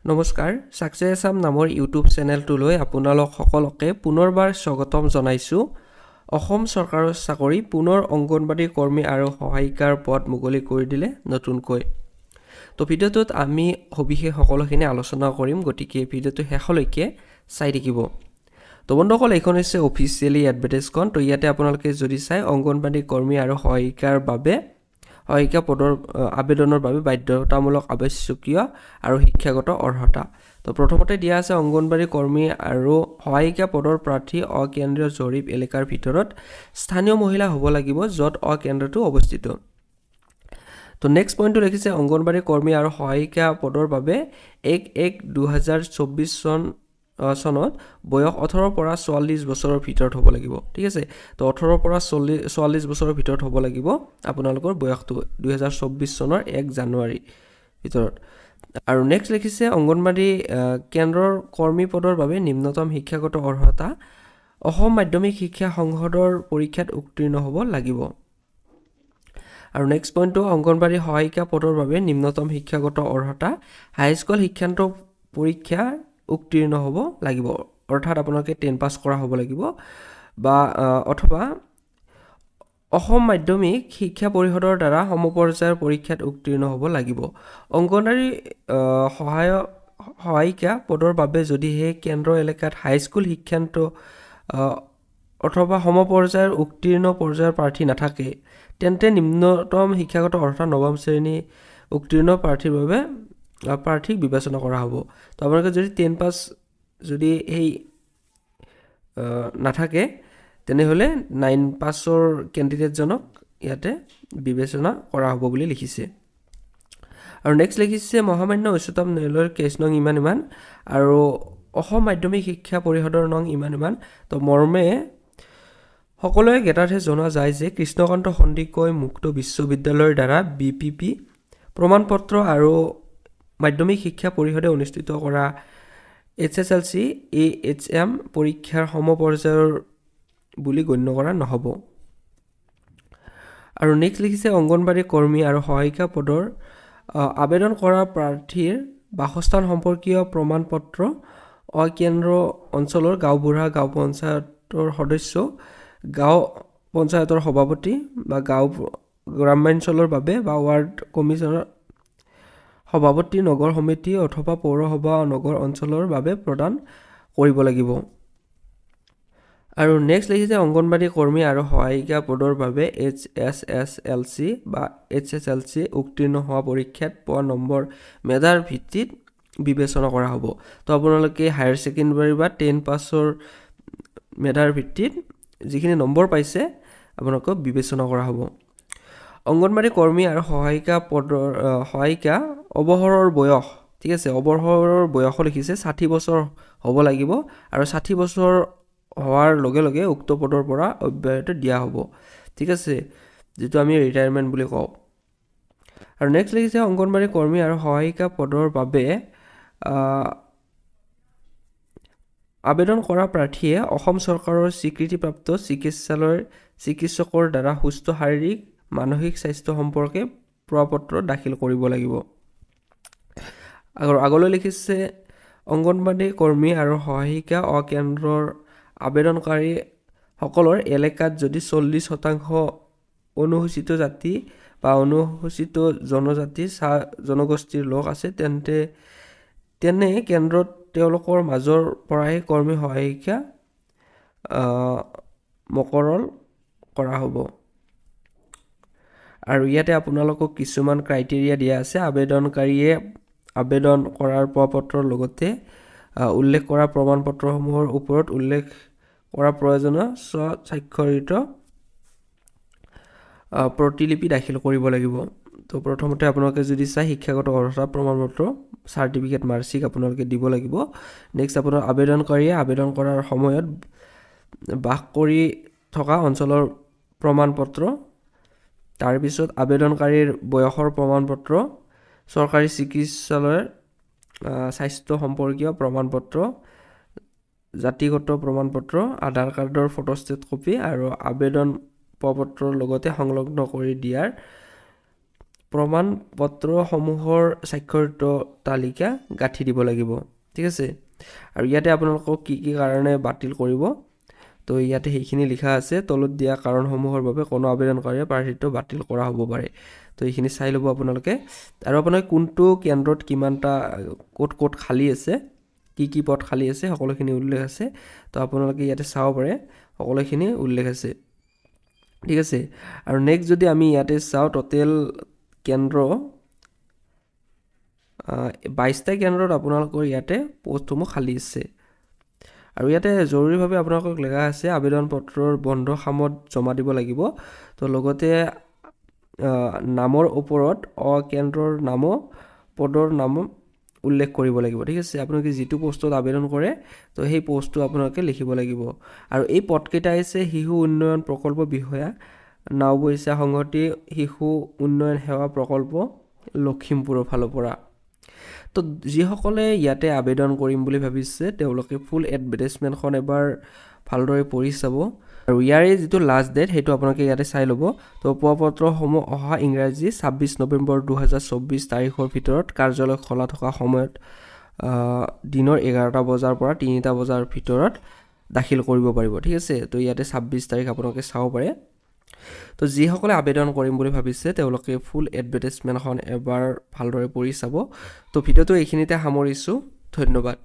নমস্কাৰ সাকসেছ আসাম নামৰ ইউটিউব চেনেলটোলৈ আপোনালোক সকলোকে পুনৰবাৰ স্বাগতম জনাইছো। অসম চৰকাৰৰ চাকৰি পুনৰ অংগনবাড়ী কৰ্মী আৰু সহায়িকাৰ পদ মুকলি কৰি দিলে নতুনকৈ। তো ভিডিঅ'টোত আমি সবিশেষ সকলোখিনি আলোচনা কৰিম, গতিকে ভিডিঅ'টো শেষলৈকে চাই থাকিব। তো বন্ধুসকল, এইখন হৈছে অফিচিয়েলি এডভাৰটাইজখন। তো ইয়াতে আপোনালোকে যদি চাই অংগনবাড়ী কৰ্মী আৰু সহায়িকাৰ বাবে সহায়িকা পদৰ আবেদনৰ বাবে বাধ্যতামূলক আৱশ্যকীয় আৰু শিক্ষাগত অৰ্হতা। তো প্ৰথমতে দিয়া আছে অংগনবাড়ী কৰ্মী আৰু সহায়িকা পদৰ প্ৰাৰ্থী অকেন্দ্ৰীয় জৰীপ এলেকাৰ ভিতৰত স্থানীয় মহিলা হ'ব লাগিব য'ত অকেন্দ্ৰটো অৱস্থিত। তো নেক্সট পইণ্টটো লিখিছে অংগনবাড়ী কৰ্মী আৰু সহায়িকা পদৰ বাবে 1/1/2024 চনত বয়স 18 পৰা 44 বছৰৰ ভিতৰত হ'ব লাগিব। ঠিক আছে, তো 18 পৰা 44 বছৰৰ ভিতৰত হ'ব লাগিব আপোনালোকৰ বয়সটো 2024 চনৰ 1 জানুৱাৰী ভিতৰত। আৰু নেক্সট লিখিছে অংগনবাড়ী কেন্দ্ৰৰ কৰ্মী পদৰ বাবে নিম্নতম শিক্ষাগত অৰ্হতা অসম মাধ্যমিক শিক্ষা সংসদৰ পৰীক্ষাত উত্তীৰ্ণ হ'ব লাগিব। আৰু নেক্সট পইণ্টটো অংগনবাড়ী সহায়িকা পদৰ বাবে নিম্নতম শিক্ষাগত অৰ্হতা হাইস্কুল শিক্ষান্ত পৰীক্ষা উত্তীৰ্ণ হ'ব লাগিব, অৰ্থাৎ আপোনালোকে 10 পাছ কৰা হ'ব লাগিব বা অথবা অসম মাধ্যমিক শিক্ষা পৰিষদৰ দ্বাৰা সমপৰ্যায়ৰ পৰীক্ষাত উত্তীৰ্ণ হ'ব লাগিব। অংগনবাড়ী সহায়িকা পদৰ বাবে যদিহে কেন্দ্ৰ এলেকাত হাইস্কুল শিক্ষান্ত অথবা সমপৰ্যায়ৰ উত্তীৰ্ণ পৰ্যায়ৰ প্ৰাৰ্থী নাথাকে, তেন্তে নিম্নতম শিক্ষাগত অৰ্হতা নৱম শ্ৰেণী উত্তীৰ্ণ প্ৰাৰ্থীৰ বাবে প্ৰাৰ্থীক বিবেচনা কৰা হ'ব। তো আপোনালোকে যদি 10 পাছ যদি এই নাথাকে তেনেহ'লে 9 পাছৰ কেণ্ডিডেটজনক ইয়াতে বিবেচনা কৰা হ'ব বুলি লিখিছে। আৰু নেক্সট লিখিছে মহামান্য উচ্চতম ন্যায়ালয়ৰ কেছ নং ইমান আৰু অসম মাধ্যমিক শিক্ষা পৰিষদৰ নং ইমান। তো মৰ্মে সকলোৱে জ্ঞাতাৰ্থে জনোৱা যায় যে কৃষ্ণকান্ত সন্দিকৈ মুক্ত বিশ্ববিদ্যালয়ৰ দ্বাৰা BPP প্ৰমাণপত্ৰ আৰু মাধ্যমিক শিক্ষা পৰিষদে অনুষ্ঠিত কৰা HSLC AHM পৰীক্ষাৰ সমপৰ্যায়ৰ বুলি গণ্য কৰা নহ'ব। আৰু নেক্সট লিখিছে অংগনবাড়ী কৰ্মী আৰু সহায়িকা পদৰ আবেদন কৰা প্ৰাৰ্থীৰ বাসস্থান সম্পৰ্কীয় প্ৰমাণপত্ৰ অকেন্দ্ৰ অঞ্চলৰ গাঁওবুঢ়া, গাঁও পঞ্চায়তৰ সদস্য, গাঁও পঞ্চায়তৰ সভাপতি বা গাঁও গ্ৰাম্যাঞ্চলৰ বাবে বা ৱাৰ্ড কমিছনৰ সভাপতি, নগৰ সমিতি অথবা পৌৰসভা নগৰ অঞ্চলৰ বাবে প্ৰদান কৰিব লাগিব। আৰু নেক্সট লিখিছে অংগনবাড়ী কৰ্মী আৰু সহায়িকা পদৰ বাবে HSLC বা HSLC উত্তীৰ্ণ হোৱা পৰীক্ষাত পোৱা নম্বৰ মেধাৰ ভিত্তিত বিবেচনা কৰা হ'ব। তো আপোনালোকে হায়াৰ ছেকেণ্ডাৰী বা 10 পাছৰ মেধাৰ ভিত্তিত যিখিনি নম্বৰ পাইছে আপোনালোকক বিবেচনা কৰা হ'ব। অংগনবাড়ী কৰ্মী আৰু সহায়িকা পদৰ সহায়িকা অৱসৰৰ বয়স, ঠিক আছে, অৱসৰৰ বয়স লিখিছে 60 বছৰ হ'ব লাগিব আৰু 60 বছৰ হোৱাৰ লগে লগে উক্ত পদৰ পৰা অব্যাহতি দিয়া হ'ব। ঠিক আছে, যিটো আমি ৰিটায়াৰমেণ্ট বুলি কওঁ। আৰু নেক্সট লিখিছে অংগনবাড়ী কৰ্মী আৰু সহায়িকা পদৰ বাবে আবেদন কৰা প্ৰাৰ্থীয়ে অসম চৰকাৰৰ স্বীকৃতিপ্ৰাপ্ত চিকিৎসকৰ দ্বাৰা সুস্থ শাৰীৰিক মানসিক স্বাস্থ্য সম্পৰ্কে প্ৰপত্ৰ দাখিল কৰিব লাগিব। আৰু আগলৈ লিখিছে অংগনবাড়ী কৰ্মী আৰু সহায়িকা অকেন্দ্ৰৰ আবেদনকাৰীসকলৰ এলেকাত যদি 40% অনুসূচিত জাতি বা অনুসূচিত জনজাতি জনগোষ্ঠীৰ লোক আছে তেনে কেন্দ্ৰত তেওঁলোকৰ মাজৰ পৰাই কৰ্মী সহায়িকা মকৰল কৰা হ'ব। আৰু ইয়াতে আপোনালোকক কিছুমান ক্ৰাইটেৰিয়া দিয়া আছে। আবেদনকাৰীয়ে আবেদন কৰাৰ প্ৰপত্ৰৰ লগতে উল্লেখ কৰা প্ৰমাণপত্ৰসমূহৰ ওপৰত উল্লেখ কৰা প্ৰয়োজনীয় স্বাক্ষৰিত প্ৰতিলিপি দাখিল কৰিব লাগিব। তো প্ৰথমতে আপোনালোকে যদি চাই শিক্ষাগত অৰ্হতা প্ৰমাণপত্ৰ চাৰ্টিফিকেট মাৰ্কশ্বিট আপোনালোকে দিব লাগিব। নেক্সট আপোনাৰ আবেদনকাৰীয়ে আবেদন কৰাৰ সময়ত বাস কৰি থকা অঞ্চলৰ প্ৰমাণপত্ৰ, তাৰপিছত আবেদনকাৰীৰ বয়সৰ প্ৰমাণপত্ৰ, চৰকাৰী চিকিৎসালয়ৰ স্বাস্থ্য সম্পৰ্কীয় প্ৰমাণপত্ৰ, জাতিগত প্ৰমাণপত্ৰ, আধাৰ কাৰ্ডৰ ফটোষ্টেট কপি আৰু আবেদন প্ৰপত্ৰৰ লগতে সংলগ্ন কৰি দিয়াৰ প্ৰমাণ পত্ৰসমূহৰ স্বাক্ষৰিত তালিকা গাঁঠি দিব লাগিব ঠিক আছে আৰু ইয়াতে আপোনালোকক কি কি কাৰণে বাতিল কৰিব তো ইয়াতে সেইখিনি লিখা আছে তলত দিয়া কাৰণসমূহৰ বাবে কোনো আবেদনকাৰীয়ে প্ৰাৰ্থিত্ব বাতিল কৰা হ'ব পাৰে তো এইখিনি চাই ল'ব আপোনালোকে আৰু আপোনালোকে কোনটো কেন্দ্ৰত কিমানটা ক'ত খালী আছে কি পদ খালী আছে সকলোখিনি উল্লেখ আছে তো আপোনালোকে ইয়াতে চাব পাৰে সকলোখিনি উল্লেখ আছে ঠিক আছে আৰু নেক্সট যদি আমি ইয়াতে চাওঁ টোটেল কেন্দ্ৰ 22টা কেন্দ্ৰত আপোনালোকৰ ইয়াতে পোষ্টসমূহ খালী আছে আৰু ইয়াতে জৰুৰীভাৱে আপোনালোকক লেখা আছে আবেদন পত্ৰৰ বন্ধ খামত জমা দিব লাগিব তো লগতে নামৰ ওপৰত কেন্দ্ৰৰ নাম পদৰ নাম উল্লেখ কৰিব লাগিব ঠিক আছে আপোনালোকে যিটো পোষ্টত আবেদন কৰে তো সেই পোষ্টটো আপোনালোকে লিখিব লাগিব আৰু এই পদকেইটা আছে শিশু উন্নয়ন প্ৰকল্প বিষয়া নাওবৈচা সংহতি শিশু উন্নয়ন সেৱা প্ৰকল্প লখিমপুৰৰ ফালৰ পৰা তো যিসকলে ইয়াতে আবেদন কৰিম বুলি ভাবিছে তেওঁলোকে ফুল এডভাৰটাইজমেণ্টখন এবাৰ ভালদৰে পঢ়ি চাব আৰু ইয়াৰে যিটো লাষ্ট ডেট সেইটো আপোনালোকে ইয়াতে চাই ল'ব তো উপপত্ৰসমূহ অহা ইংৰাজী 26 নৱেম্বৰ 2024 তাৰিখৰ ভিতৰত কাৰ্যালয় খোলা থকা সময়ত দিনৰ 11টা বজাৰ পৰা 3টা বজাৰ ভিতৰত দাখিল কৰিব পাৰিব ঠিক আছে তো ইয়াতে 26 তাৰিখ আপোনালোকে চাব পাৰে তো যিসকলে আবেদন কৰিম বুলি ভাবিছে তেওঁলোকে ফুল এডভাৰটাইজমেণ্টখন এবাৰ ভালদৰে পঢ়ি চাব তো ভিডিঅ'টো এইখিনিতে সামৰিছোঁ ধন্যবাদ